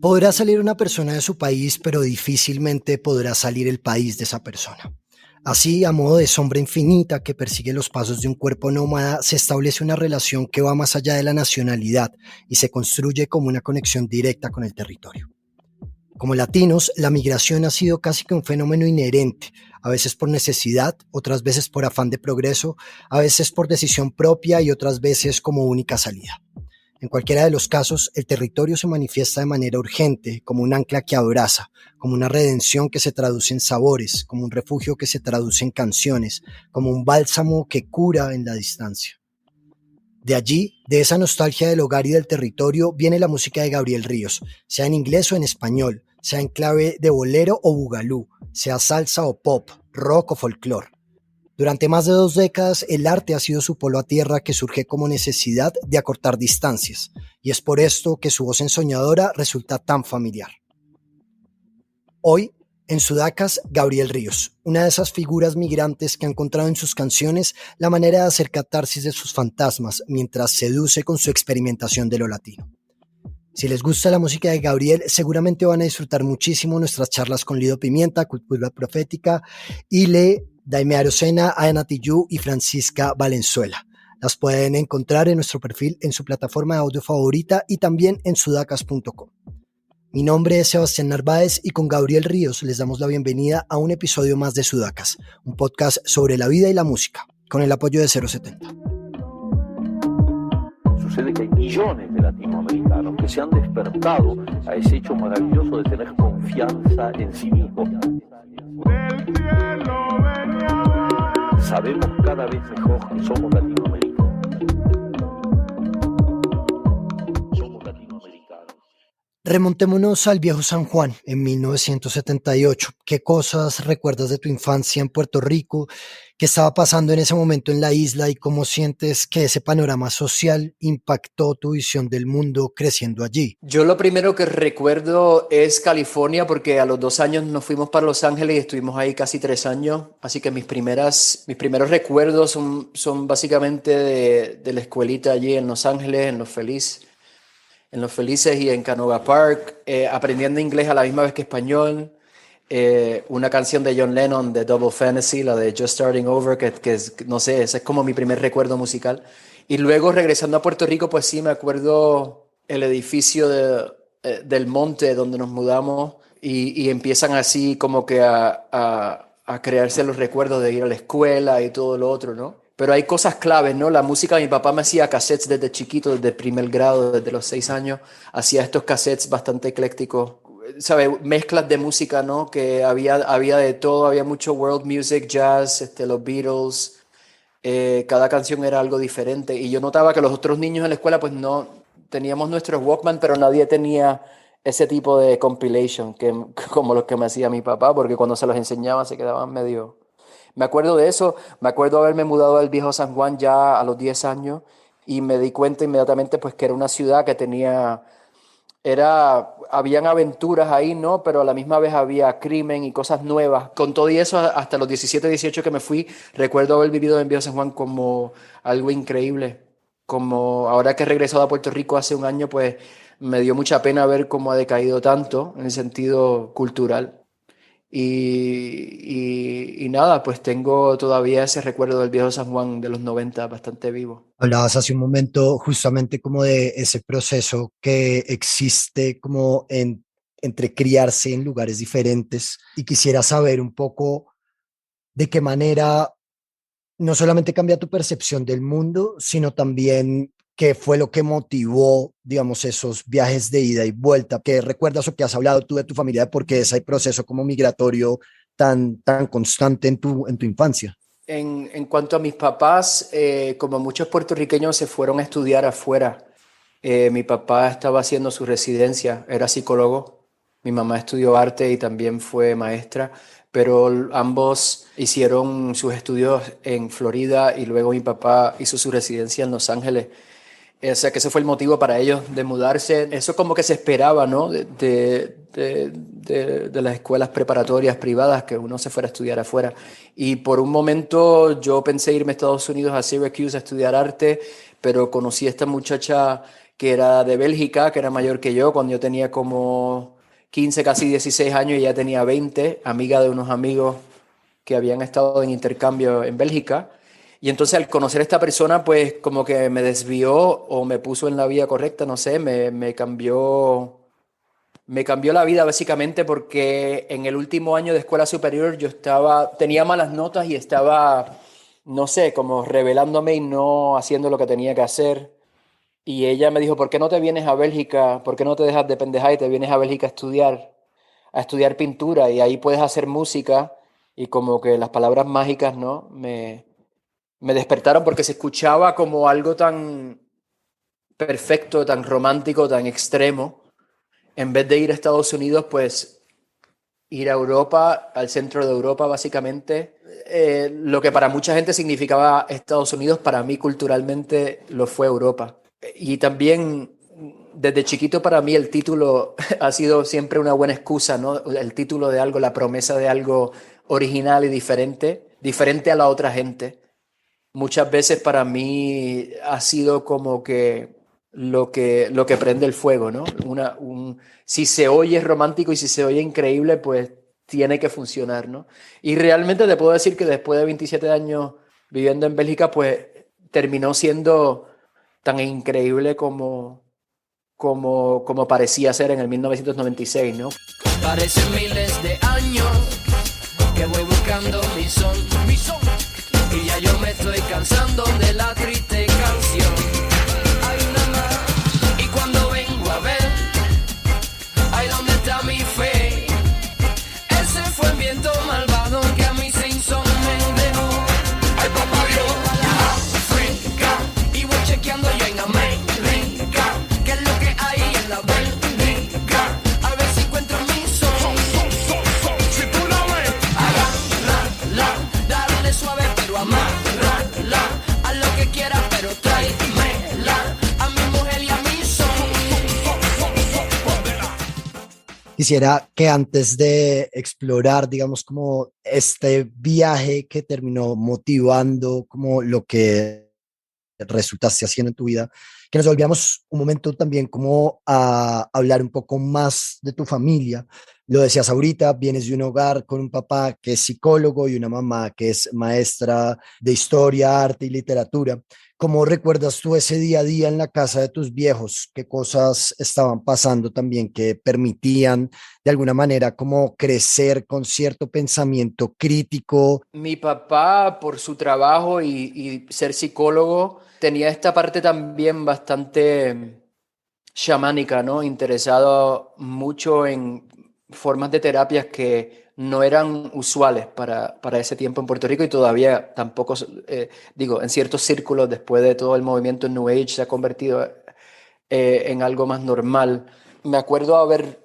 Podrá salir una persona de su país, pero difícilmente podrá salir el país de esa persona. Así, a modo de sombra infinita que persigue los pasos de un cuerpo nómada, se establece una relación que va más allá de la nacionalidad y se construye como una conexión directa con el territorio. Como latinos, la migración ha sido casi que un fenómeno inherente, a veces por necesidad, otras veces por afán de progreso, a veces por decisión propia y otras veces como única salida. En cualquiera de los casos, el territorio se manifiesta de manera urgente, como un ancla que abraza, como una redención que se traduce en sabores, como un refugio que se traduce en canciones, como un bálsamo que cura en la distancia. De allí, de esa nostalgia del hogar y del territorio, viene la música de Gabriel Ríos, sea en inglés o en español, sea en clave de bolero o bugalú, sea salsa o pop, rock o folclore. Durante más de 2 décadas, el arte ha sido su polo a tierra que surge como necesidad de acortar distancias, y es por esto que su voz ensoñadora resulta tan familiar. Hoy, en Sudacas, Gabriel Ríos, una de esas figuras migrantes que ha encontrado en sus canciones la manera de hacer catarsis de sus fantasmas mientras seduce con su experimentación de lo latino. Si les gusta la música de Gabriel, seguramente van a disfrutar muchísimo nuestras charlas con Lido Pimienta, Cultura Profética, Ile, Daime Arocena, Ana Tijoux y Francisca Valenzuela. Las pueden encontrar en nuestro perfil en su plataforma de audio favorita y también en sudacas.com. Mi nombre es Sebastián Narváez y con Gabriel Ríos les damos la bienvenida a un episodio más de Sudacas, un podcast sobre la vida y la música, con el apoyo de 070. Sucede que hay millones de latinoamericanos que se han despertado a ese hecho maravilloso de tener confianza en sí mismos. Sabemos cada vez mejor que somos latinoamericanos. Remontémonos al viejo San Juan en 1978. ¿Qué cosas recuerdas de tu infancia en Puerto Rico? ¿Qué estaba pasando en ese momento en la isla y cómo sientes que ese panorama social impactó tu visión del mundo creciendo allí? Yo lo primero que recuerdo es California porque a los 2 años nos fuimos para Los Ángeles y estuvimos ahí casi 3 años. Así que mis primeros recuerdos son básicamente de la escuelita allí en Los Ángeles, en Los Felices y en Canoga Park, aprendiendo inglés a la misma vez que español. Una canción de John Lennon de Double Fantasy, la de Just Starting Over, que es, no sé, ese es como mi primer recuerdo musical. Y luego regresando a Puerto Rico, pues sí, me acuerdo el edificio del Monte donde nos mudamos y empiezan así como que a crearse los recuerdos de ir a la escuela y todo lo otro, ¿no? Pero hay cosas claves, ¿no? La música, mi papá me hacía cassettes desde chiquito, desde primer grado, desde los 6 años. Hacía estos cassettes bastante eclécticos, ¿sabes? Mezclas de música, ¿no? Que había de todo, había mucho world music, jazz, los Beatles. Cada canción era algo diferente. Y yo notaba que los otros niños en la escuela, pues no, teníamos nuestros Walkman, pero nadie tenía ese tipo de compilation como los que me hacía mi papá, porque cuando se los enseñaba se quedaban medio... Me acuerdo de eso, me acuerdo haberme mudado al viejo San Juan ya a los 10 años y me di cuenta inmediatamente pues que era una ciudad que habían aventuras ahí, ¿no? Pero a la misma vez había crimen y cosas nuevas. Con todo y eso, hasta los 17, 18 que me fui, recuerdo haber vivido en viejo San Juan como algo increíble. Como ahora que he regresado a Puerto Rico hace un año, pues me dio mucha pena ver cómo ha decaído tanto en el sentido cultural. Y nada, pues tengo todavía ese recuerdo del viejo San Juan de los 90 bastante vivo. Hablabas hace un momento justamente como de ese proceso que existe como entre criarse en lugares diferentes y quisiera saber un poco de qué manera no solamente cambia tu percepción del mundo, sino también qué fue lo que motivó, digamos, esos viajes de ida y vuelta. ¿Qué recuerdas o qué has hablado tú de tu familia de por qué ese proceso como migratorio tan constante en tu infancia? En cuanto a mis papás, como muchos puertorriqueños se fueron a estudiar afuera. Mi papá estaba haciendo su residencia, era psicólogo. Mi mamá estudió arte y también fue maestra, pero ambos hicieron sus estudios en Florida y luego mi papá hizo su residencia en Los Ángeles. O sea que ese fue el motivo para ellos de mudarse. Eso como que se esperaba, ¿no? De las escuelas preparatorias privadas, que uno se fuera a estudiar afuera. Y por un momento yo pensé irme a Estados Unidos, a Syracuse, a estudiar arte, pero conocí a esta muchacha que era de Bélgica, que era mayor que yo, cuando yo tenía como 15, casi 16 años y ella tenía 20, amiga de unos amigos que habían estado en intercambio en Bélgica. Y entonces al conocer a esta persona, pues como que me desvió o me puso en la vía correcta, no sé, me cambió la vida básicamente porque en el último año de escuela superior tenía malas notas y estaba, no sé, como rebelándome y no haciendo lo que tenía que hacer. Y ella me dijo, ¿por qué no te vienes a Bélgica? ¿Por qué no te dejas de pendejar y te vienes a Bélgica a estudiar pintura? Y ahí puedes hacer música. Y como que las palabras mágicas, ¿no? Me despertaron porque se escuchaba como algo tan perfecto, tan romántico, tan extremo. En vez de ir a Estados Unidos, pues ir a Europa, al centro de Europa, básicamente. Lo que para mucha gente significaba Estados Unidos, para mí culturalmente lo fue Europa. Y también desde chiquito para mí el título ha sido siempre una buena excusa, ¿no? El título de algo, la promesa de algo original y diferente a la otra gente. Muchas veces para mí ha sido como que lo que prende el fuego, ¿no? Si se oye romántico y si se oye increíble, pues tiene que funcionar, ¿no? Y realmente te puedo decir que después de 27 años viviendo en Bélgica, pues terminó siendo tan increíble como parecía ser en el 1996, ¿no? Parecen miles de años que voy buscando mi son, y ya yo me estoy cansando de la triste canción. Hay una más, y cuando vengo a ver, ay, ¿dónde está mi fe? Ese fue el viento malvado que a mí sin son me dejó. Ay, papá Dios, África, y voy chequeando yo en América, qué es lo que hay en la Bélgica, a ver si encuentro mi son. Si tú la ves, agárrala, dale suave pero amárrala, a lo que quieras pero tráemela, a mi mujer y a mi son. Quisiera que antes de explorar, digamos, como este viaje que terminó motivando como lo que resultaste haciendo en tu vida, que nos volviéramos un momento también como a hablar un poco más de tu familia. Lo decías ahorita, vienes de un hogar con un papá que es psicólogo y una mamá que es maestra de historia, arte y literatura. ¿Cómo recuerdas tú ese día a día en la casa de tus viejos? ¿Qué cosas estaban pasando también que permitían de alguna manera como crecer con cierto pensamiento crítico? Mi papá, por su trabajo y ser psicólogo, tenía esta parte también bastante chamánica, ¿no? Interesado mucho en formas de terapias que no eran usuales para ese tiempo en Puerto Rico y todavía tampoco, digo, en ciertos círculos después de todo el movimiento New Age se ha convertido en algo más normal. Me acuerdo haber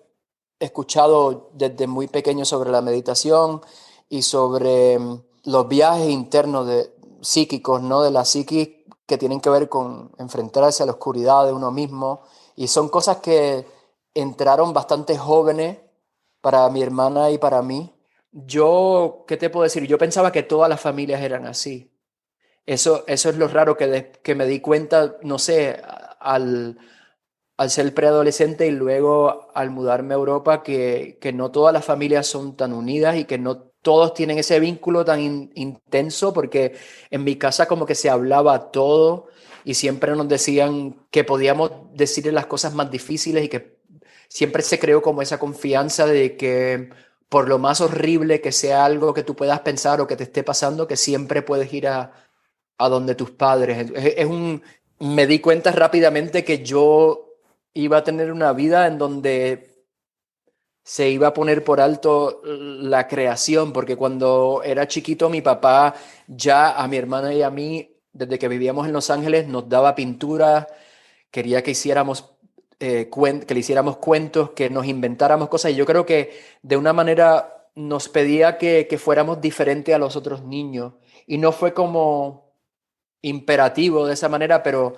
escuchado desde muy pequeño sobre la meditación y sobre los viajes internos psíquicos, ¿no? De la psiquis que tienen que ver con enfrentarse a la oscuridad de uno mismo. Y son cosas que entraron bastante jóvenes para mi hermana y para mí. Yo, ¿qué te puedo decir? Yo pensaba que todas las familias eran así. Eso es lo raro que me di cuenta, no sé, al ser preadolescente y luego al mudarme a Europa, que no todas las familias son tan unidas y que no todos tienen ese vínculo tan intenso, porque en mi casa como que se hablaba todo y siempre nos decían que podíamos decirle las cosas más difíciles y que siempre se creó como esa confianza de que por lo más horrible que sea algo que tú puedas pensar o que te esté pasando, que siempre puedes ir a donde tus padres. Me di cuenta rápidamente que yo iba a tener una vida en donde se iba a poner por alto la creación, porque cuando era chiquito mi papá ya a mi hermana y a mí, desde que vivíamos en Los Ángeles, nos daba pintura, quería que hiciéramos, que le hiciéramos cuentos, que nos inventáramos cosas, y yo creo que de una manera nos pedía que fuéramos diferentes a los otros niños, y no fue como imperativo de esa manera, pero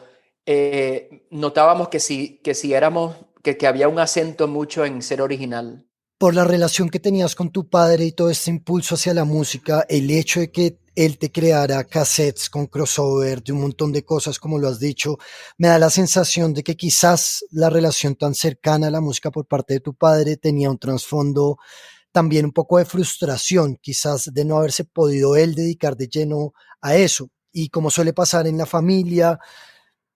notábamos que si éramos, que había un acento mucho en ser original. por la relación que tenías con tu padre y todo este impulso hacia la música, el hecho de que él te creara cassettes con crossover de un montón de cosas, como lo has dicho, me da la sensación de que quizás la relación tan cercana a la música por parte de tu padre tenía un trasfondo también un poco de frustración, quizás de no haberse podido él dedicar de lleno a eso. Y como suele pasar en la familia,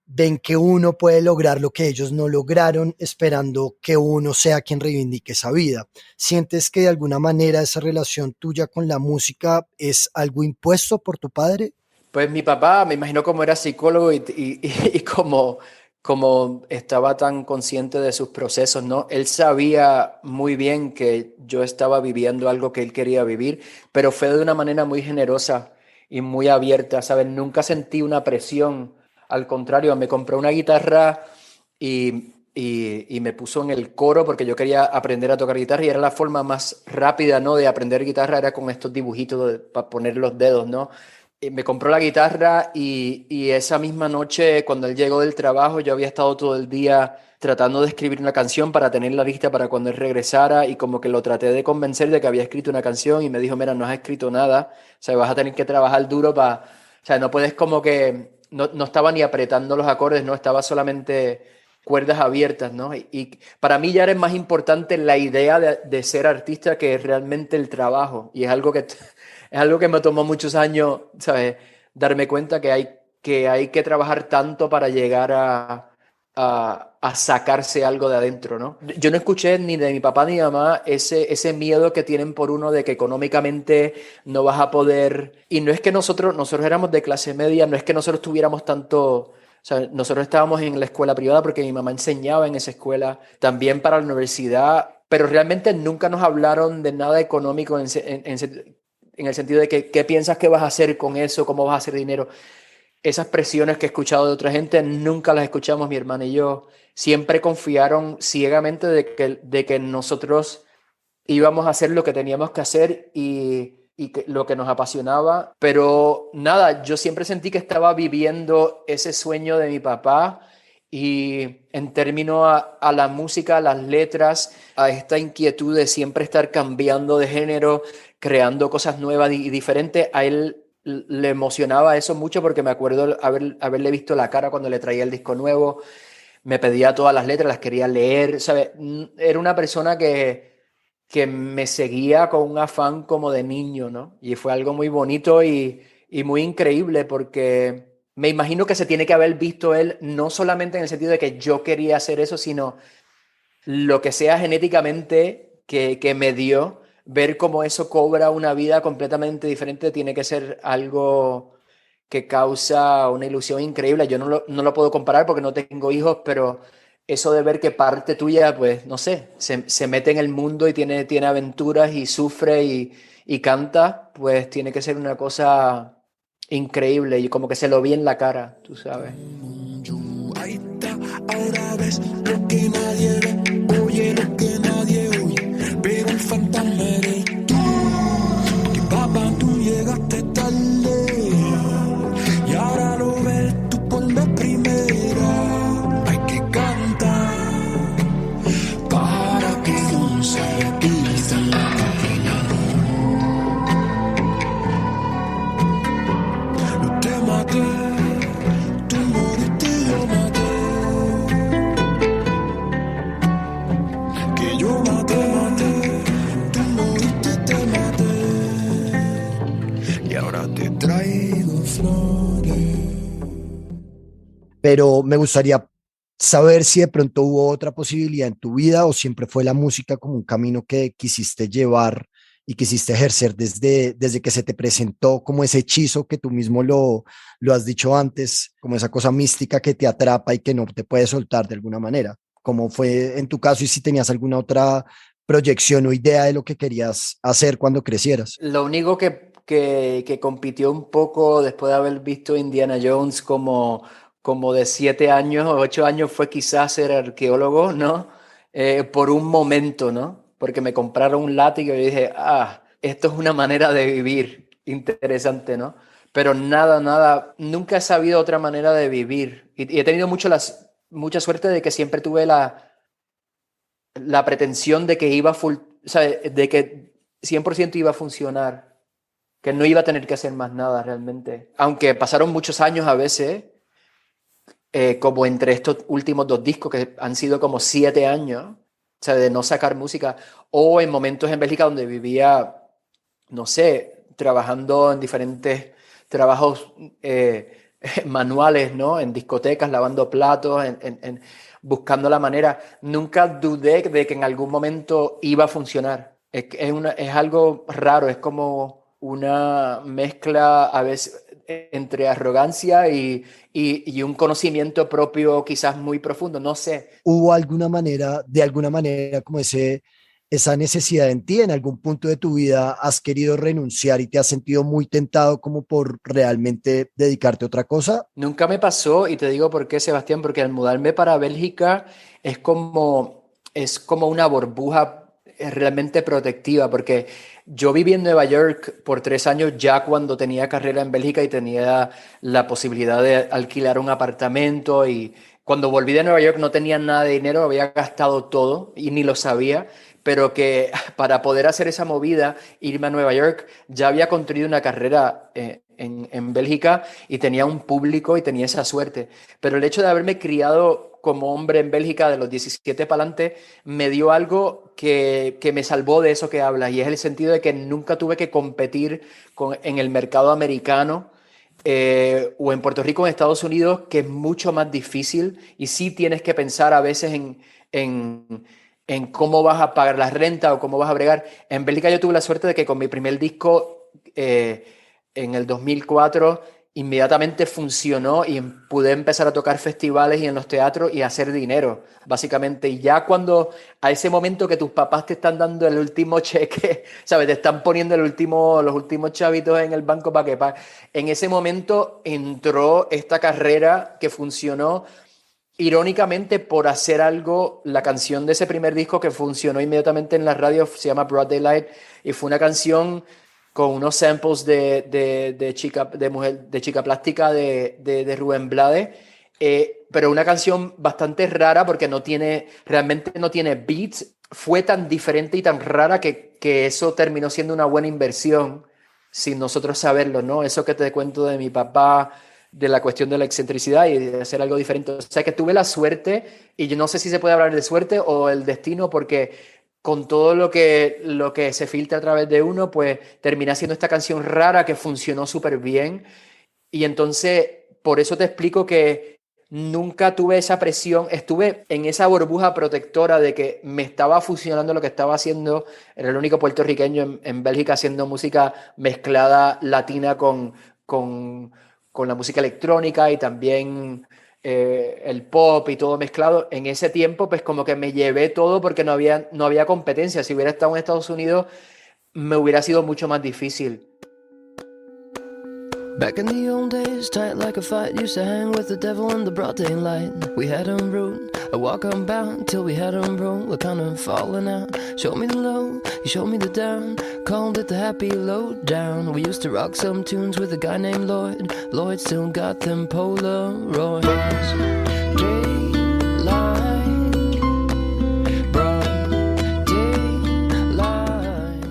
ven que uno puede lograr lo que ellos no lograron, esperando que uno sea quien reivindique esa vida. ¿Sientes que de alguna manera esa relación tuya con la música es algo impuesto por tu padre? Pues mi papá, me imagino como era psicólogo y como estaba tan consciente de sus procesos, ¿no? Él sabía muy bien que yo estaba viviendo algo que él quería vivir, pero fue de una manera muy generosa y muy abierta, ¿sabes? Nunca sentí una presión, al contrario, me compró una guitarra y me puso en el coro porque yo quería aprender a tocar guitarra y era la forma más rápida, ¿no? De aprender guitarra, era con estos dibujitos para poner los dedos, ¿no? Me compró la guitarra y esa misma noche, cuando él llegó del trabajo, yo había estado todo el día tratando de escribir una canción para tenerla lista para cuando él regresara y como que lo traté de convencer de que había escrito una canción y me dijo, mira, no has escrito nada, o sea, vas a tener que trabajar duro para, o sea, no puedes como que, no estaba ni apretando los acordes, no, estaba solamente cuerdas abiertas, ¿no? Y para mí ya era más importante la idea de ser artista que realmente el trabajo y es algo que... Es algo que me tomó muchos años, ¿sabes? Darme cuenta que hay que trabajar tanto para llegar a sacarse algo de adentro, ¿no? Yo no escuché ni de mi papá ni de mi mamá ese miedo que tienen por uno de que económicamente no vas a poder... Y no es que nosotros éramos de clase media, no es que nosotros tuviéramos tanto... O sea, nosotros estábamos en la escuela privada porque mi mamá enseñaba en esa escuela, también para la universidad, pero realmente nunca nos hablaron de nada económico en el sentido de que qué piensas que vas a hacer con eso, cómo vas a hacer dinero. Esas presiones que he escuchado de otra gente nunca las escuchamos mi hermana y yo. Siempre confiaron ciegamente de que nosotros íbamos a hacer lo que teníamos que hacer y que, lo que nos apasionaba. Pero nada, yo siempre sentí que estaba viviendo ese sueño de mi papá y en términos a la música, a las letras, a esta inquietud de siempre estar cambiando de género, creando cosas nuevas y diferentes, a él le emocionaba eso mucho porque me acuerdo haberle visto la cara cuando le traía el disco nuevo, me pedía todas las letras, las quería leer, ¿sabes? Era una persona que me seguía con un afán como de niño, ¿no? Y fue algo muy bonito y muy increíble porque me imagino que se tiene que haber visto él no solamente en el sentido de que yo quería hacer eso, sino lo que sea genéticamente que me dio, ver cómo eso cobra una vida completamente diferente tiene que ser algo que causa una ilusión increíble. Yo no lo puedo comparar porque no tengo hijos, pero eso de ver que parte tuya, pues, no sé, se mete en el mundo y tiene aventuras y sufre y canta, pues tiene que ser una cosa increíble y como que se lo vi en la cara, tú sabes. Ahí está, ahora ves lo que nadie ve, oye lo que nadie oye, pero el fantasma eres tú, que papá tú llegaste tarde, y ahora lo ves tú por vez primera, hay que cantar, para que no se repita la pequeña, no te maté. Pero me gustaría saber si de pronto hubo otra posibilidad en tu vida o siempre fue la música como un camino que quisiste llevar y quisiste ejercer desde que se te presentó como ese hechizo que tú mismo lo has dicho antes, como esa cosa mística que te atrapa y que no te puede soltar de alguna manera. ¿Cómo fue en tu caso y si tenías alguna otra proyección o idea de lo que querías hacer cuando crecieras? Lo único que compitió un poco después de haber visto Indiana Jones como de 7 años o 8 años fue quizás ser arqueólogo, ¿no? Por un momento, ¿no? Porque me compraron un látigo y dije, esto es una manera de vivir interesante, ¿no? Pero nada, nunca he sabido otra manera de vivir. Y he tenido mucha suerte de que siempre tuve la pretensión de que iba ¿sabes? De que 100% iba a funcionar, que no iba a tener que hacer más nada realmente. Aunque pasaron muchos años a veces, como entre estos últimos 2 discos que han sido como 7 años, o sea, de no sacar música, o en momentos en Bélgica donde vivía, no sé, trabajando en diferentes trabajos manuales, ¿no? En discotecas, lavando platos, buscando la manera. Nunca dudé de que en algún momento iba a funcionar. Es algo raro, es como una mezcla a veces entre arrogancia y un conocimiento propio quizás muy profundo, no sé. ¿Hubo de alguna manera, como esa necesidad en ti? ¿En algún punto de tu vida has querido renunciar y te has sentido muy tentado como por realmente dedicarte a otra cosa? Nunca me pasó y te digo por qué, Sebastián, porque al mudarme para Bélgica es como una burbuja realmente protectiva, porque yo viví en Nueva York por 3 años ya cuando tenía carrera en Bélgica y tenía la posibilidad de alquilar un apartamento, y cuando volví de Nueva York no tenía nada de dinero, había gastado todo y ni lo sabía, pero que para poder hacer esa movida, irme a Nueva York, ya había construido una carrera en Bélgica y tenía un público y tenía esa suerte. Pero el hecho de haberme criado como hombre en Bélgica de los 17 para adelante me dio algo que me salvó de eso que hablas, y es el sentido de que nunca tuve que competir en el mercado americano, o en Puerto Rico, en Estados Unidos, que es mucho más difícil y sí tienes que pensar a veces en, en cómo vas a pagar la renta o cómo vas a bregar. En Bélgica yo tuve la suerte de que con mi primer disco, en el 2004, inmediatamente funcionó y pude empezar a tocar festivales y en los teatros y hacer dinero, básicamente. Y ya cuando a ese momento que tus papás te están dando el último cheque, ¿sabes? Te están poniendo los últimos chavitos en el banco para que pagues. En ese momento entró esta carrera que funcionó irónicamente por hacer algo. La canción de ese primer disco que funcionó inmediatamente en la radio se llama Broad Daylight, y fue una canción con unos samples de Chica Plástica de Rubén Blades, pero una canción bastante rara porque realmente no tiene beats. Fue tan diferente y tan rara que eso terminó siendo una buena inversión sin nosotros saberlo, ¿no? Eso que te cuento de mi papá, de la cuestión de la excentricidad y de hacer algo diferente. O sea que tuve la suerte, y yo no sé si se puede hablar de suerte o el destino, porque con todo lo que se filtra a través de uno, pues termina siendo esta canción rara que funcionó súper bien. Y entonces, por eso te explico que nunca tuve esa presión, estuve en esa burbuja protectora de que me estaba fusionando lo que estaba haciendo. Era el único puertorriqueño en Bélgica haciendo música mezclada latina con, con la música electrónica y también el pop y todo mezclado. En ese tiempo, pues como que me llevé todo porque no había competencia. Si hubiera estado en Estados Unidos, me hubiera sido mucho más difícil. Back in the old days, tight like a fight, used to hang with the devil in the broad daylight. We had 'em rude, a walk on bound, till we had 'em roll, we're kind of falling out. Show me the low, you showed me the down, called it the happy low down. We used to rock some tunes with a guy named Lloyd. Lloyd still got them Polaroids. Daylight, broad daylight.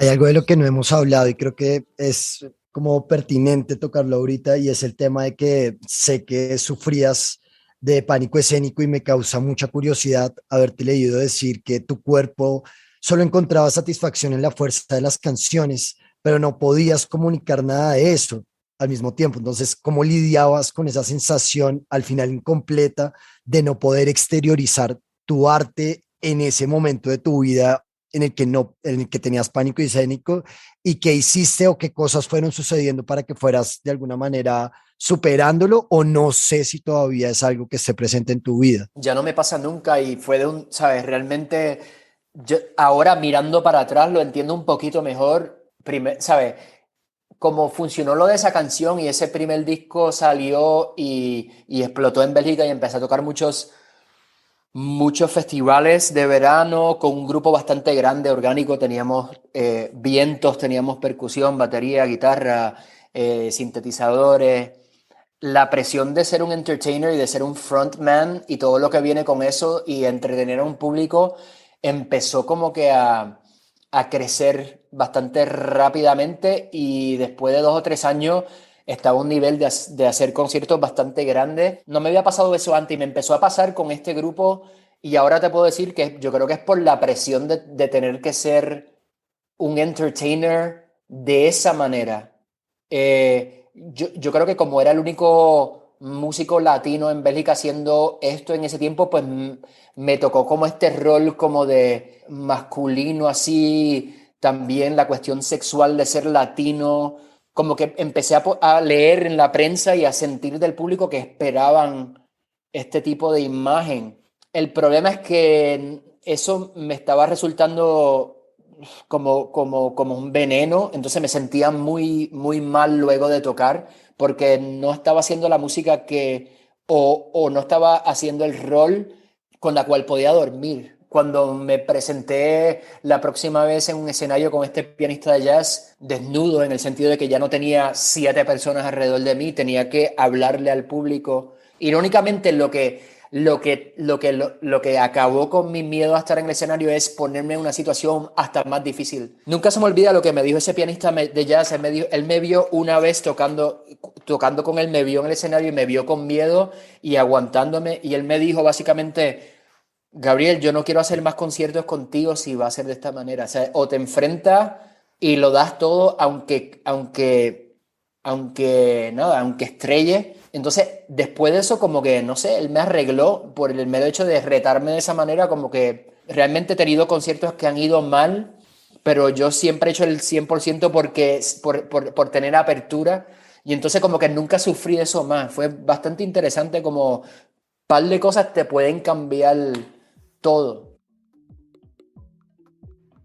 Hay algo de lo que no hemos hablado y creo que es como pertinente tocarlo ahorita, y es el tema de que sé que sufrías de pánico escénico y me causa mucha curiosidad haberte leído decir que tu cuerpo solo encontraba satisfacción en la fuerza de las canciones, pero no podías comunicar nada de eso al mismo tiempo. Entonces, ¿cómo lidiabas con esa sensación al final incompleta de no poder exteriorizar tu arte en ese momento de tu vida en el que tenías pánico escénico, y qué hiciste o qué cosas fueron sucediendo para que fueras de alguna manera superándolo, o no sé si todavía es algo que esté presente en tu vida? Ya no me pasa nunca y fue ¿sabes? Realmente yo ahora mirando para atrás lo entiendo un poquito mejor, ¿sabes? Cómo funcionó lo de esa canción y ese primer disco salió y explotó en Bélgica y empecé a tocar muchos festivales de verano con un grupo bastante grande, orgánico. Teníamos vientos, teníamos percusión, batería, guitarra, sintetizadores. La presión de ser un entertainer y de ser un frontman y todo lo que viene con eso y entretener a un público empezó como que a crecer bastante rápidamente y después de 2 o 3 años estaba a un nivel de hacer conciertos bastante grandes. No me había pasado eso antes y me empezó a pasar con este grupo y ahora te puedo decir que yo creo que es por la presión de tener que ser un entertainer de esa manera. Yo creo que como era el único músico latino en Bélgica haciendo esto en ese tiempo, pues me tocó como este rol como de masculino, así, también la cuestión sexual de ser latino, como que empecé a leer en la prensa y a sentir del público que esperaban este tipo de imagen. El problema es que eso me estaba resultando como un veneno, entonces me sentía muy, muy mal luego de tocar porque no estaba haciendo la música o no estaba haciendo el rol con la cual podía dormir. Cuando me presenté la próxima vez en un escenario con este pianista de jazz, desnudo en el sentido de que ya no tenía 7 personas alrededor de mí, tenía que hablarle al público. Irónicamente, lo que acabó con mi miedo a estar en el escenario es ponerme en una situación hasta más difícil. Nunca se me olvida lo que me dijo ese pianista de jazz. Él me vio una vez tocando con él, me vio en el escenario y me vio con miedo y aguantándome. Y él me dijo básicamente: Gabriel, yo no quiero hacer más conciertos contigo si va a ser de esta manera. O sea, o te enfrentas y lo das todo, aunque estrelle. Entonces, después de eso, como que, no sé, él me arregló por el mero hecho de retarme de esa manera, como que realmente he tenido conciertos que han ido mal, pero yo siempre he hecho el 100% por tener apertura. Y entonces como que nunca sufrí eso más. Fue bastante interesante como un par de cosas te pueden cambiar todo.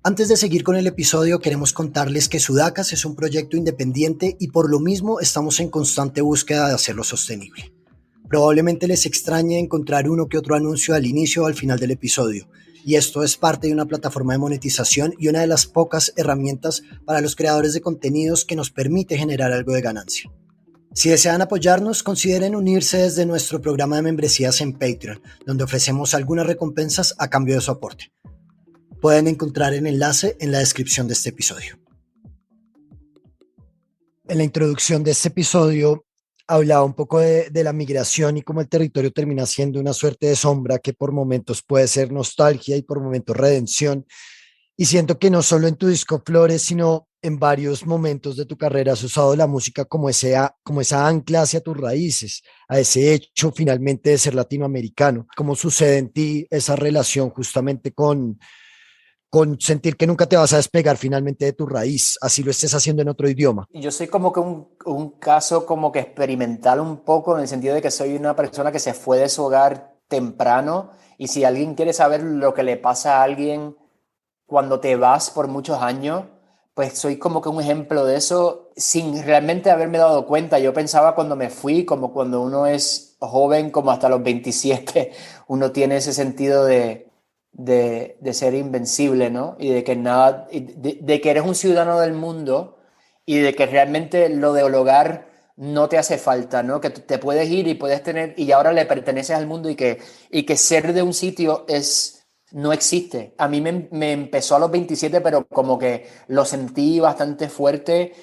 Antes de seguir con el episodio, queremos contarles que Sudacas es un proyecto independiente y por lo mismo estamos en constante búsqueda de hacerlo sostenible. Probablemente les extrañe encontrar uno que otro anuncio al inicio o al final del episodio, y esto es parte de una plataforma de monetización y una de las pocas herramientas para los creadores de contenidos que nos permite generar algo de ganancia. Si desean apoyarnos, consideren unirse desde nuestro programa de membresías en Patreon, donde ofrecemos algunas recompensas a cambio de su aporte. Pueden encontrar el enlace en la descripción de este episodio. En la introducción de este episodio hablaba un poco de la migración y cómo el territorio termina siendo una suerte de sombra que por momentos puede ser nostalgia y por momentos redención. Y siento que no solo en tu disco Flores, sino en varios momentos de tu carrera has usado la música como esa ancla hacia tus raíces, a ese hecho finalmente de ser latinoamericano. ¿Cómo sucede en ti esa relación justamente con sentir que nunca te vas a despegar finalmente de tu raíz, así lo estés haciendo en otro idioma? Yo soy como que un caso como que experimental un poco, en el sentido de que soy una persona que se fue de su hogar temprano, y si alguien quiere saber lo que le pasa a alguien cuando te vas por muchos años, pues soy como que un ejemplo de eso sin realmente haberme dado cuenta. Yo pensaba cuando me fui, como cuando uno es joven, como hasta los 27, uno tiene ese sentido de ser invencible, ¿no? Y de que nada, de que eres un ciudadano del mundo y de que realmente lo de hogar no te hace falta, ¿no? Que te puedes ir y puedes tener, y ahora le perteneces al mundo, y que ser de un sitio no existe. A mí me empezó a los 27, pero como que lo sentí bastante fuerte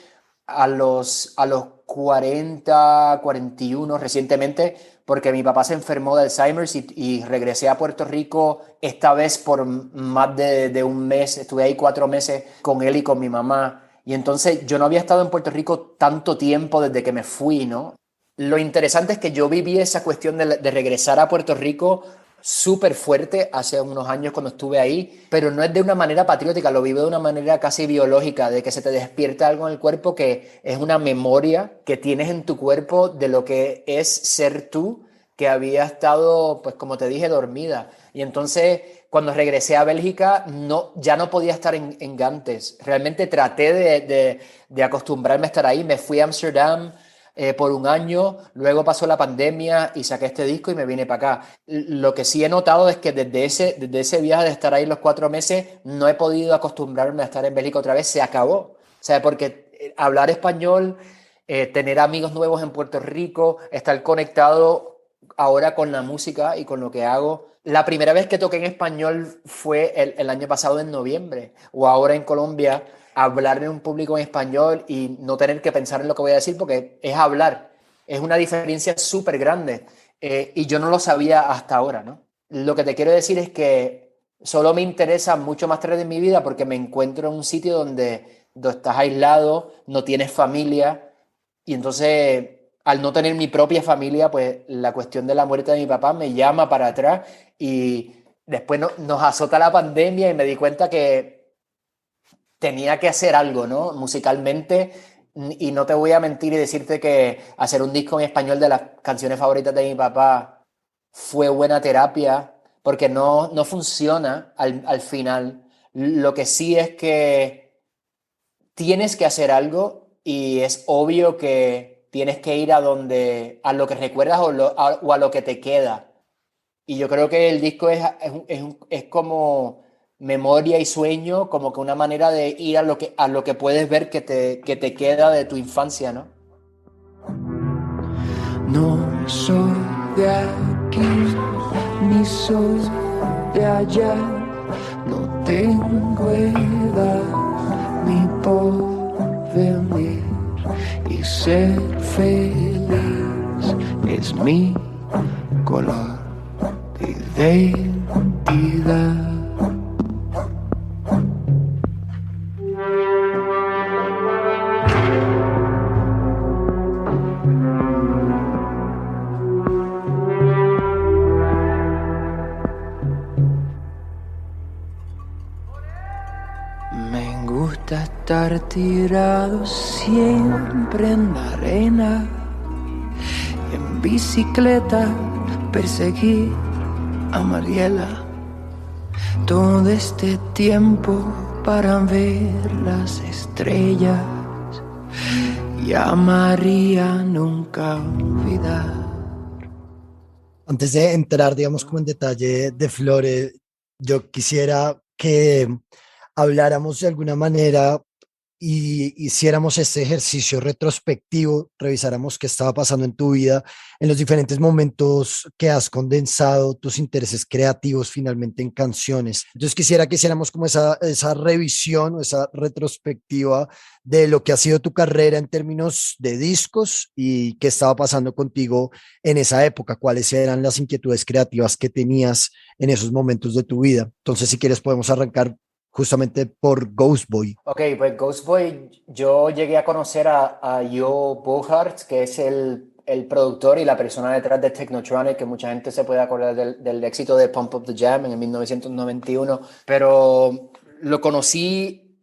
a los 40, 41 recientemente, porque mi papá se enfermó de Alzheimer's y regresé a Puerto Rico esta vez por más de un mes. Estuve ahí 4 meses con él y con mi mamá. Y entonces yo no había estado en Puerto Rico tanto tiempo desde que me fui, ¿no? Lo interesante es que yo viví esa cuestión de regresar a Puerto Rico súper fuerte hace unos años cuando estuve ahí, pero no es de una manera patriótica, lo vivo de una manera casi biológica, de que se te despierta algo en el cuerpo que es una memoria que tienes en tu cuerpo de lo que es ser tú, que había estado, pues como te dije, dormida. Y entonces, cuando regresé a Bélgica, ya no podía estar en Gantez. Realmente traté de acostumbrarme a estar ahí. Me fui a Ámsterdam por un año, luego pasó la pandemia y saqué este disco y me vine para acá. Lo que sí he notado es que desde ese viaje de estar ahí los 4 meses, no he podido acostumbrarme a estar en Bélgica otra vez. Se acabó. O sea, porque hablar español, tener amigos nuevos en Puerto Rico, estar conectado ahora con la música y con lo que hago, La primera vez que toqué en español fue el año pasado en noviembre, o ahora en Colombia, hablarle a un público en español y no tener que pensar en lo que voy a decir porque es hablar. Es una diferencia súper grande y yo no lo sabía hasta ahora, ¿no? Lo que te quiero decir es que solo me interesa mucho más tarde en mi vida porque me encuentro en un sitio donde estás aislado, no tienes familia y entonces al no tener mi propia familia, pues la cuestión de la muerte de mi papá me llama para atrás y después nos azota la pandemia y me di cuenta que tenía que hacer algo, ¿no? Musicalmente, y no te voy a mentir y decirte que hacer un disco en español de las canciones favoritas de mi papá fue buena terapia, porque no funciona al final. Lo que sí es que tienes que hacer algo y es obvio que tienes que ir a lo que recuerdas o a lo que te queda. Y yo creo que el disco es como memoria y sueño, como que una manera de ir a lo que puedes ver que te queda de tu infancia, ¿no? No soy de aquí, ni soy de allá, no tengo edad ni porvenir, y ser feliz es mi color de identidad. Me gusta estar tirado siempre en la arena, en bicicleta perseguí a Mariela todo este tiempo para ver las estrellas y a María nunca olvidar. Antes de entrar, digamos, como en detalle de Flore, yo quisiera que habláramos de alguna manera y hiciéramos este ejercicio retrospectivo, revisáramos qué estaba pasando en tu vida en los diferentes momentos que has condensado tus intereses creativos finalmente en canciones. Entonces quisiera que hiciéramos como esa revisión o esa retrospectiva de lo que ha sido tu carrera en términos de discos y qué estaba pasando contigo en esa época, cuáles eran las inquietudes creativas que tenías en esos momentos de tu vida. Entonces, si quieres, podemos arrancar justamente por Ghost Boy. Ok, pues Ghost Boy, yo llegué a conocer a Joe Bohart, que es el productor y la persona detrás de Technotronic, que mucha gente se puede acordar del éxito de Pump Up the Jam en el 1991, pero lo conocí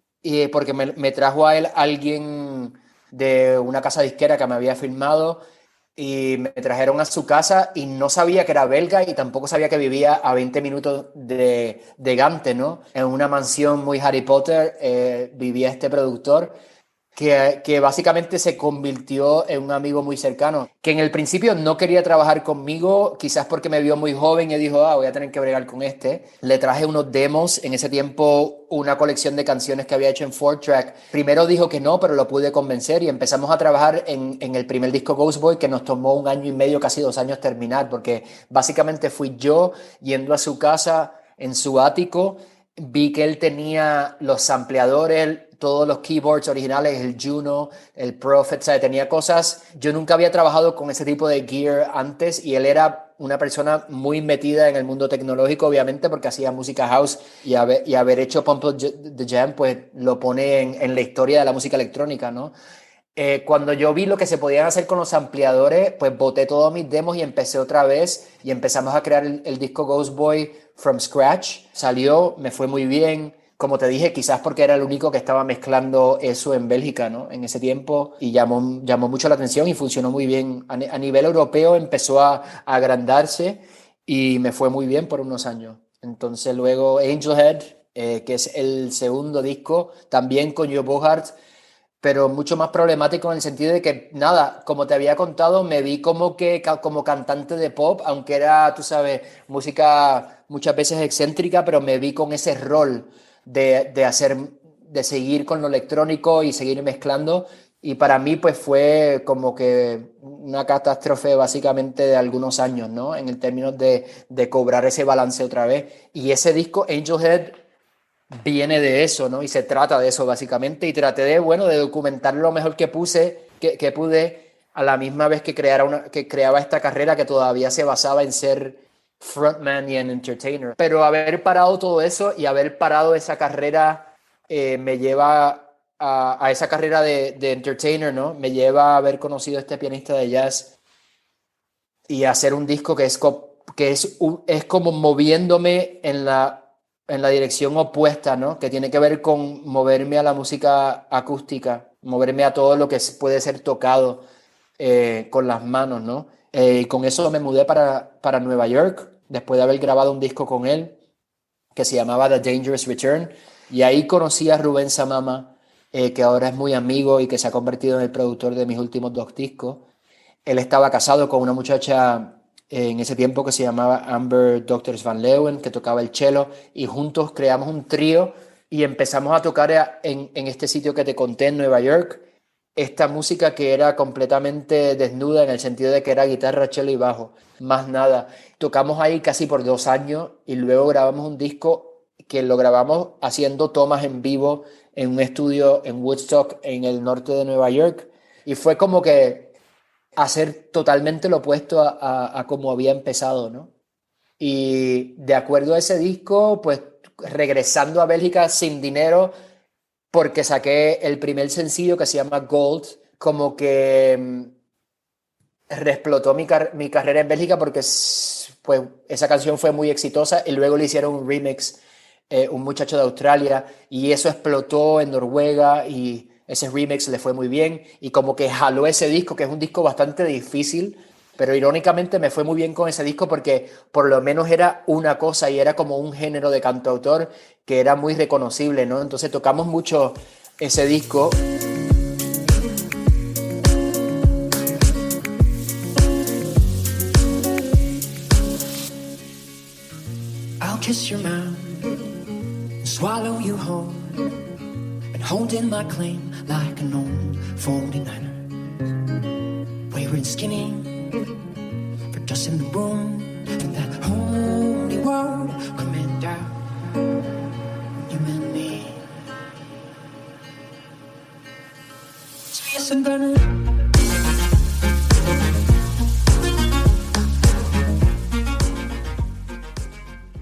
porque me trajo a él alguien de una casa disquera que me había filmado y me trajeron a su casa y no sabía que era belga y tampoco sabía que vivía a 20 minutos de Gante, ¿no? En una mansión muy Harry Potter vivía este productor que básicamente se convirtió en un amigo muy cercano, que en el principio no quería trabajar conmigo, quizás porque me vio muy joven y dijo, voy a tener que bregar con este. Le traje unos demos, en ese tiempo una colección de canciones que había hecho en 4-track. Primero dijo que no, pero lo pude convencer y empezamos a trabajar en el primer disco Ghost Boy, que nos tomó 1 año y medio, casi 2 años terminar, porque básicamente fui yo yendo a su casa en su ático. Vi que él tenía los sampleadores, todos los keyboards originales, el Juno, el Prophet, ¿sabes? Tenía cosas. Yo nunca había trabajado con ese tipo de gear antes y él era una persona muy metida en el mundo tecnológico, obviamente, porque hacía música house y haber hecho Pump Up the Jam, pues lo pone en la historia de la música electrónica, ¿no? Cuando yo vi lo que se podían hacer con los ampliadores, pues boté todos mis demos y empecé otra vez y empezamos a crear el disco Ghost Boy from scratch. Salió, me fue muy bien. Como te dije, quizás porque era el único que estaba mezclando eso en Bélgica, ¿no? En ese tiempo y llamó mucho la atención y funcionó muy bien. A nivel europeo empezó a agrandarse y me fue muy bien por unos años. Entonces luego Angelhead, que es el segundo disco, también con Joe Bohart, pero mucho más problemático en el sentido de que, nada, como te había contado, me vi como cantante de pop, aunque era, tú sabes, música muchas veces excéntrica, pero me vi con ese rol de seguir con lo electrónico y seguir mezclando. Y para mí pues fue como que una catástrofe básicamente de algunos años, ¿no? En el términos de cobrar ese balance otra vez. Y ese disco, Angelhead, viene de eso, ¿no? Y se trata de eso básicamente. Y traté de, bueno, de documentar lo mejor que pude, a la misma vez que creaba esta carrera que todavía se basaba en ser frontman y en entertainer. Pero haber parado todo eso y haber parado esa carrera me lleva a esa carrera de entertainer, ¿no? Me lleva a haber conocido a este pianista de jazz y a hacer un disco que es como moviéndome en la dirección opuesta, ¿no? Que tiene que ver con moverme a la música acústica, moverme a todo lo que puede ser tocado con las manos, ¿no? Y con eso me mudé para Nueva York, después de haber grabado un disco con él que se llamaba The Dangerous Return, y ahí conocí a Rubén Samama, que ahora es muy amigo y que se ha convertido en el productor de mis últimos 2 discos. Él estaba casado con una muchacha en ese tiempo que se llamaba Amber Doctors Van Leeuwen, que tocaba el cello, y juntos creamos un trío y empezamos a tocar en este sitio que te conté en Nueva York, esta música que era completamente desnuda en el sentido de que era guitarra, cello y bajo, más nada. Tocamos ahí casi por 2 años y luego grabamos un disco que lo grabamos haciendo tomas en vivo en un estudio en Woodstock, en el norte de Nueva York, y fue como que hacer totalmente lo opuesto a como había empezado, ¿no? Y de acuerdo a ese disco, pues regresando a Bélgica sin dinero, porque saqué el primer sencillo que se llama Gold, como que reexplotó mi carrera en Bélgica porque pues, esa canción fue muy exitosa y luego le hicieron un remix un muchacho de Australia y eso explotó en Noruega y ese remix le fue muy bien y como que jaló ese disco, que es un disco bastante difícil, pero irónicamente me fue muy bien con ese disco porque por lo menos era una cosa y era como un género de cantautor que era muy reconocible, ¿no? Entonces tocamos mucho ese disco. I'll kiss your mouth, swallow you whole, and hold in my claim like an old 49er. We were skinny, but just in the room, and that holy word coming down, you and me. So yes, I'm gonna.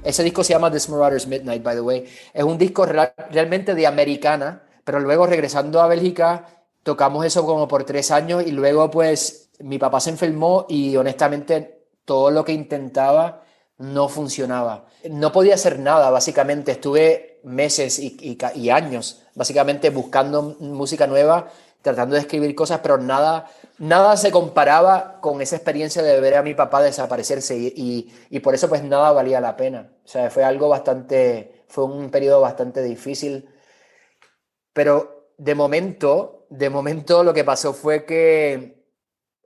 Ese disco se llama This Marauders Midnight, by the way. Es un disco realmente de americana, pero luego regresando a Bélgica tocamos eso como por 3 años y luego pues mi papá se enfermó y honestamente todo lo que intentaba no funcionaba. No podía hacer nada, básicamente. Estuve meses y años básicamente buscando música nueva, tratando de escribir cosas, pero nada se comparaba con esa experiencia de ver a mi papá desaparecerse y por eso pues nada valía la pena. O sea, fue un periodo bastante difícil, pero de momento lo que pasó fue que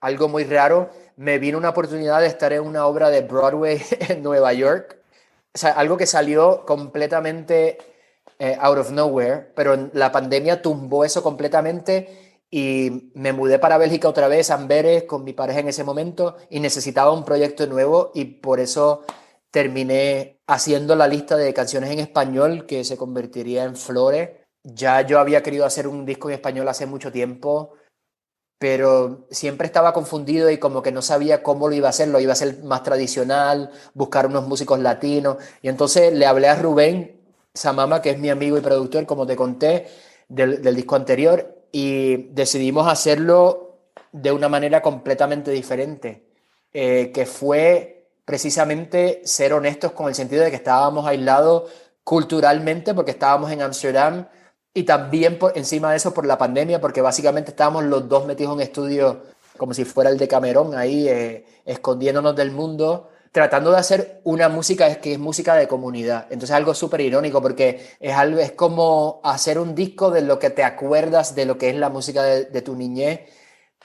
algo muy raro, me vino una oportunidad de estar en una obra de Broadway en Nueva York. O sea, algo que salió completamente out of nowhere, pero la pandemia tumbó eso completamente y me mudé para Bélgica otra vez, a Amberes, con mi pareja en ese momento y necesitaba un proyecto nuevo y por eso terminé haciendo la lista de canciones en español que se convertiría en Flores. Ya yo había querido hacer un disco en español hace mucho tiempo, pero siempre estaba confundido y como que no sabía cómo lo iba a hacer más tradicional, buscar unos músicos latinos, y entonces le hablé a Rubén Samama, que es mi amigo y productor, como te conté, del disco anterior, y decidimos hacerlo de una manera completamente diferente, que fue precisamente ser honestos con el sentido de que estábamos aislados culturalmente porque estábamos en Ámsterdam y también encima de eso por la pandemia, porque básicamente estábamos los dos metidos en estudio como si fuera el de Camerón, ahí escondiéndonos del mundo, tratando de hacer una música que es música de comunidad. Entonces algo súper irónico porque es como hacer un disco de lo que te acuerdas de lo que es la música de tu niñez,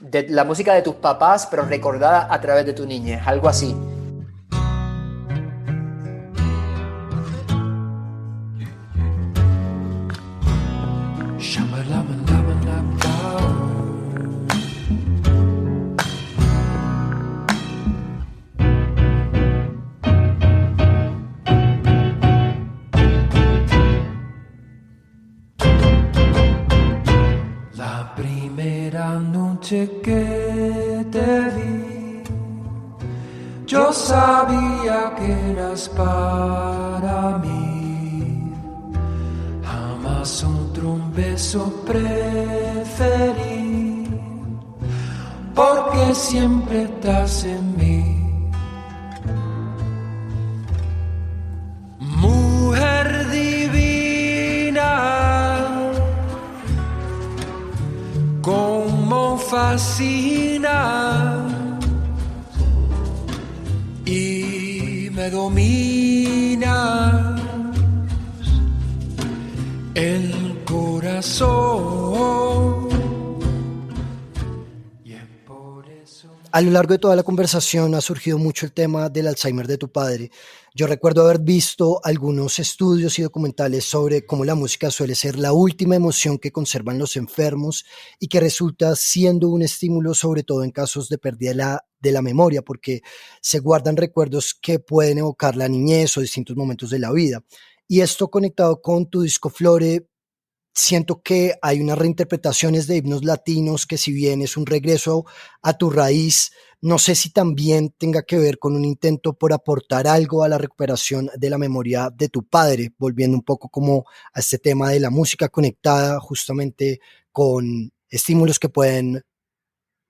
de la música de tus papás, pero recordada a través de tu niñez, algo así. que te vi, yo sabía que eras para mí. Jamás otro un beso preferí, porque siempre estás en mí. Mujer divina, como fascina y me domina el corazón. Y es por eso. A lo largo de toda la conversación ha surgido mucho el tema del Alzheimer de tu padre. Yo recuerdo haber visto algunos estudios y documentales sobre cómo la música suele ser la última emoción que conservan los enfermos y que resulta siendo un estímulo sobre todo en casos de pérdida de la memoria, porque se guardan recuerdos que pueden evocar la niñez o distintos momentos de la vida. Y esto conectado con tu disco Flore, siento que hay unas reinterpretaciones de himnos latinos que, si bien es un regreso a tu raíz, no sé si también tenga que ver con un intento por aportar algo a la recuperación de la memoria de tu padre, volviendo un poco como a este tema de la música conectada justamente con estímulos que pueden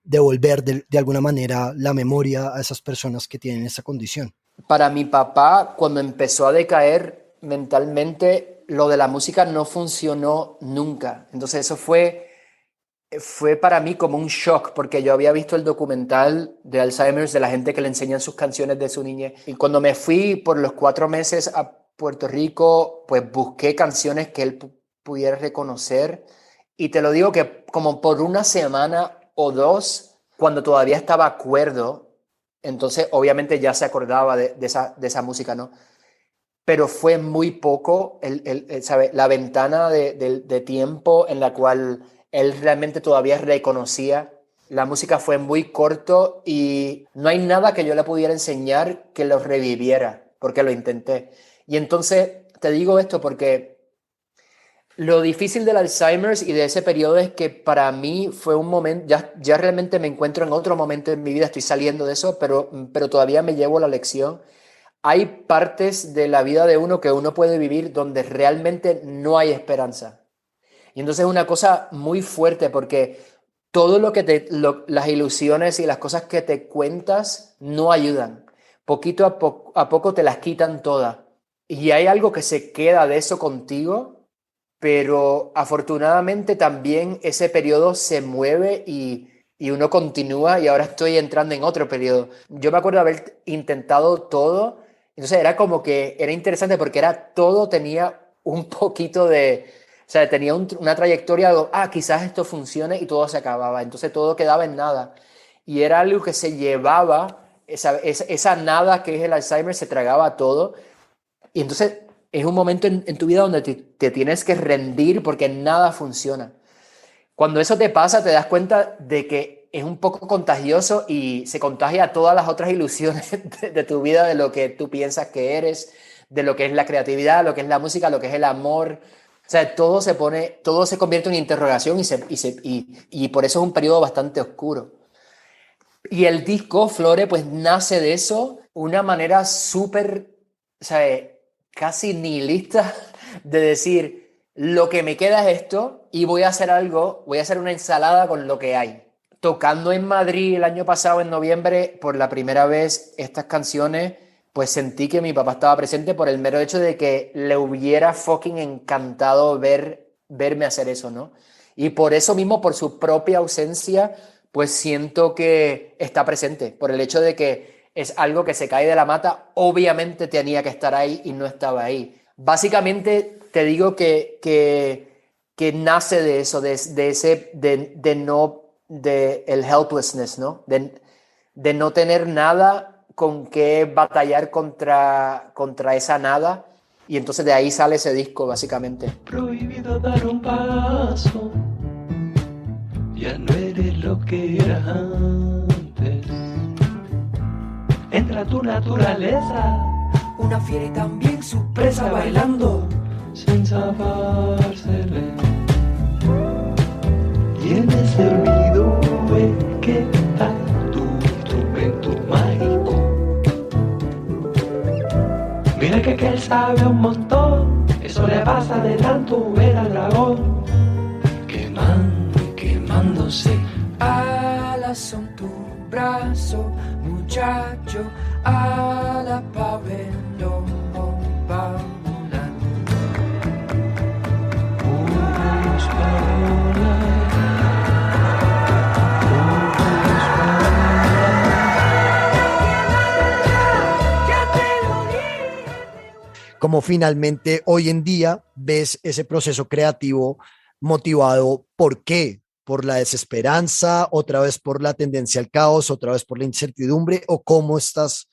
devolver de alguna manera la memoria a esas personas que tienen esa condición. Para mi papá, cuando empezó a decaer mentalmente, lo de la música no funcionó nunca. Entonces eso fue para mí como un shock, porque yo había visto el documental de Alzheimer de la gente que le enseñan sus canciones de su niñez. Y cuando me fui por los 4 meses a Puerto Rico, pues busqué canciones que él pudiera reconocer. Y te lo digo que como por una semana o 2, cuando todavía estaba cuerdo, entonces obviamente ya se acordaba de esa música, ¿no? Pero fue muy poco ¿sabe? La ventana de tiempo en la cual él realmente todavía reconocía. La música fue muy corto y no hay nada que yo le pudiera enseñar que lo reviviera, porque lo intenté. Y entonces te digo esto porque lo difícil del Alzheimer y de ese periodo es que para mí fue un momento, ya realmente me encuentro en otro momento en mi vida, estoy saliendo de eso, pero todavía me llevo la lección. Hay partes de la vida de uno que uno puede vivir donde realmente no hay esperanza. Y entonces es una cosa muy fuerte porque todo lo que las ilusiones y las cosas que te cuentas no ayudan. Poquito a poco te las quitan todas. Y hay algo que se queda de eso contigo, pero afortunadamente también ese periodo se mueve y uno continúa, y ahora estoy entrando en otro periodo. Yo me acuerdo de haber intentado todo. Entonces era como que era interesante porque todo tenía un poquito de, o sea, tenía una trayectoria de, quizás esto funcione, y todo se acababa. Entonces todo quedaba en nada. Y era algo que se llevaba, esa nada que es el Alzheimer se tragaba todo. Y entonces es un momento en tu vida donde te tienes que rendir porque nada funciona. Cuando eso te pasa, te das cuenta de que es un poco contagioso y se contagia a todas las otras ilusiones de tu vida, de lo que tú piensas que eres, de lo que es la creatividad, lo que es la música, lo que es el amor. O sea, todo se convierte en interrogación y por eso es un periodo bastante oscuro. Y el disco Flore pues nace de eso, una manera súper, o sea, casi nihilista de decir, lo que me queda es esto y voy a hacer una ensalada con lo que hay. Tocando en Madrid el año pasado, en noviembre, por la primera vez estas canciones, pues sentí que mi papá estaba presente por el mero hecho de que le hubiera fucking encantado verme hacer eso, ¿no? Y por eso mismo, por su propia ausencia, pues siento que está presente, por el hecho de que es algo que se cae de la mata, obviamente tenía que estar ahí y no estaba ahí. Básicamente te digo que nace de eso, el helplessness, ¿no? De no tener nada con qué batallar contra esa nada, y entonces de ahí sale ese disco, básicamente. Prohibido dar un paso, ya no eres lo que eras antes. Entra tu naturaleza, una fiera y también su presa bailando, sin zapársele. Y en ese olvido ¿qué tal tu instrumento mágico? Mira que él sabe un montón, eso le pasa de tanto ver al dragón quemando y quemándose. Alas son tu brazo, muchacho, alas pa' verlo, pa' volar. Unos para volar, unos Como finalmente hoy en día ves ese proceso creativo motivado, ¿por qué? ¿Por la desesperanza, otra vez por la tendencia al caos, otra vez por la incertidumbre? ¿O cómo estás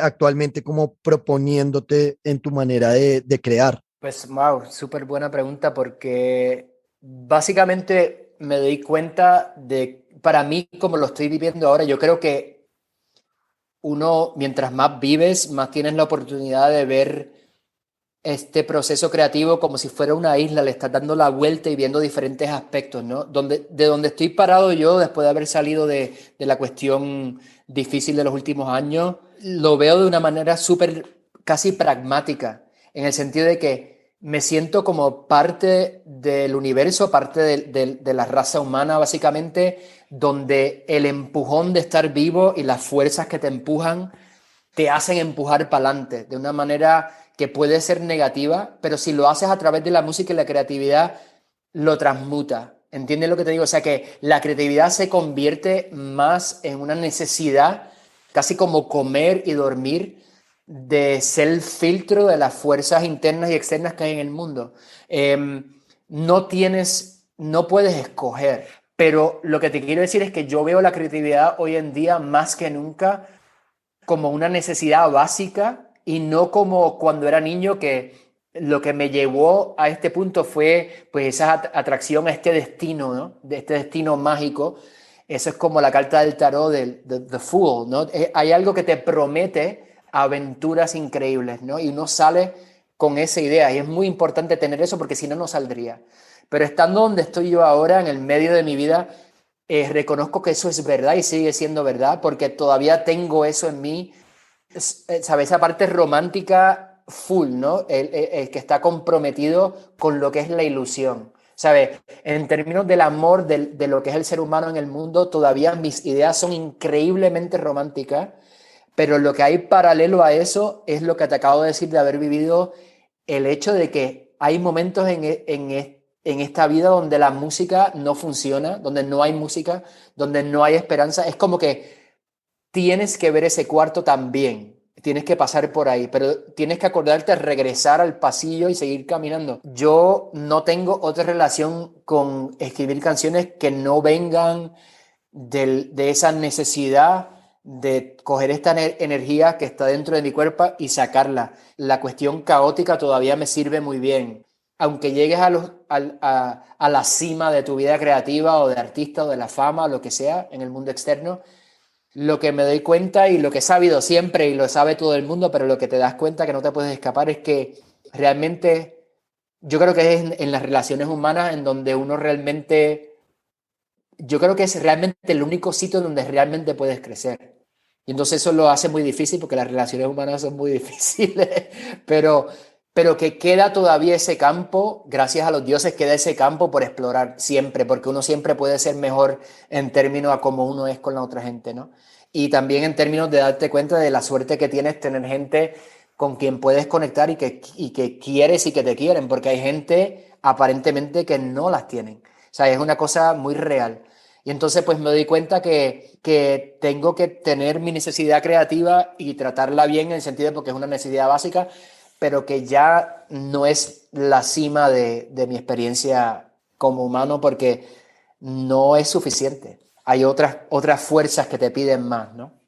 actualmente como proponiéndote en tu manera de crear? Pues, wow, súper buena pregunta porque básicamente me doy cuenta de, para mí, como lo estoy viviendo ahora, yo creo que uno, mientras más vives, más tienes la oportunidad de ver este proceso creativo como si fuera una isla, le estás dando la vuelta y viendo diferentes aspectos, ¿no? De donde estoy parado yo, después de haber salido de la cuestión difícil de los últimos años, lo veo de una manera súper, casi pragmática, en el sentido de que me siento como parte del universo, parte de la raza humana, básicamente, donde el empujón de estar vivo y las fuerzas que te empujan te hacen empujar para adelante de una manera que puede ser negativa, pero si lo haces a través de la música y la creatividad, lo transmuta. ¿Entiendes lo que te digo? O sea, que la creatividad se convierte más en una necesidad, casi como comer y dormir, de ser el filtro de las fuerzas internas y externas que hay en el mundo. No puedes escoger, pero lo que te quiero decir es que yo veo la creatividad hoy en día más que nunca como una necesidad básica y no como cuando era niño, que lo que me llevó a este punto fue pues esa atracción a este destino, ¿no? De este destino mágico. Eso es como la carta del tarot del The Fool, ¿no? Hay algo que te promete aventuras increíbles, ¿no? Y uno sale con esa idea y es muy importante tener eso porque si no, no saldría. Pero estando donde estoy yo ahora, en el medio de mi vida, reconozco que eso es verdad y sigue siendo verdad porque todavía tengo eso en mí, ¿sabes? Esa parte romántica full, ¿no? El que está comprometido con lo que es la ilusión, ¿sabes? En términos del amor, de lo que es el ser humano en el mundo, todavía mis ideas son increíblemente románticas, pero lo que hay paralelo a eso es lo que te acabo de decir de haber vivido el hecho de que hay momentos en esta vida donde la música no funciona, donde no hay música, donde no hay esperanza. Es como que tienes que ver ese cuarto también, tienes que pasar por ahí, pero tienes que acordarte de regresar al pasillo y seguir caminando. Yo no tengo otra relación con escribir canciones que no vengan de esa necesidad de coger esta energía que está dentro de mi cuerpo y sacarla. La cuestión caótica todavía me sirve muy bien. Aunque llegues a la cima de tu vida creativa o de artista o de la fama o lo que sea en el mundo externo, lo que me doy cuenta y lo que he sabido siempre y lo sabe todo el mundo, pero lo que te das cuenta que no te puedes escapar es que realmente yo creo que es en las relaciones humanas en donde uno realmente, yo creo que es realmente el único sitio donde realmente puedes crecer. Y entonces eso lo hace muy difícil porque las relaciones humanas son muy difíciles, pero que queda todavía ese campo, gracias a los dioses queda ese campo por explorar siempre, porque uno siempre puede ser mejor en términos a cómo uno es con la otra gente, ¿no? Y también en términos de darte cuenta de la suerte que tienes tener gente con quien puedes conectar y que quieres y que te quieren, porque hay gente aparentemente que no las tienen. O sea, es una cosa muy real. Y entonces pues me doy cuenta que tengo que tener mi necesidad creativa y tratarla bien en el sentido de porque es una necesidad básica, pero que ya no es la cima de mi experiencia como humano porque no es suficiente. Hay otras fuerzas que te piden más, ¿no?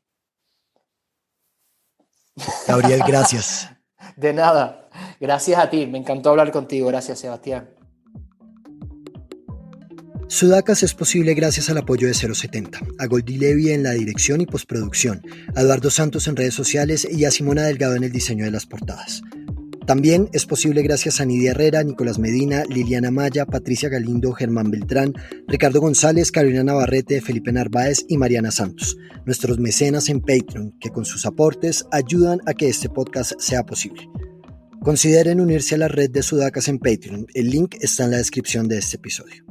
Gabriel, gracias. De nada. Gracias a ti. Me encantó hablar contigo. Gracias, Sebastián. Sudacas es posible gracias al apoyo de 070, a Goldie Levy en la dirección y postproducción, a Eduardo Santos en redes sociales y a Simona Delgado en el diseño de las portadas. También es posible gracias a Nidia Herrera, Nicolás Medina, Liliana Maya, Patricia Galindo, Germán Beltrán, Ricardo González, Carolina Navarrete, Felipe Narváez y Mariana Santos, nuestros mecenas en Patreon, que con sus aportes ayudan a que este podcast sea posible. Consideren unirse a la red de Sudacas en Patreon, el link está en la descripción de este episodio.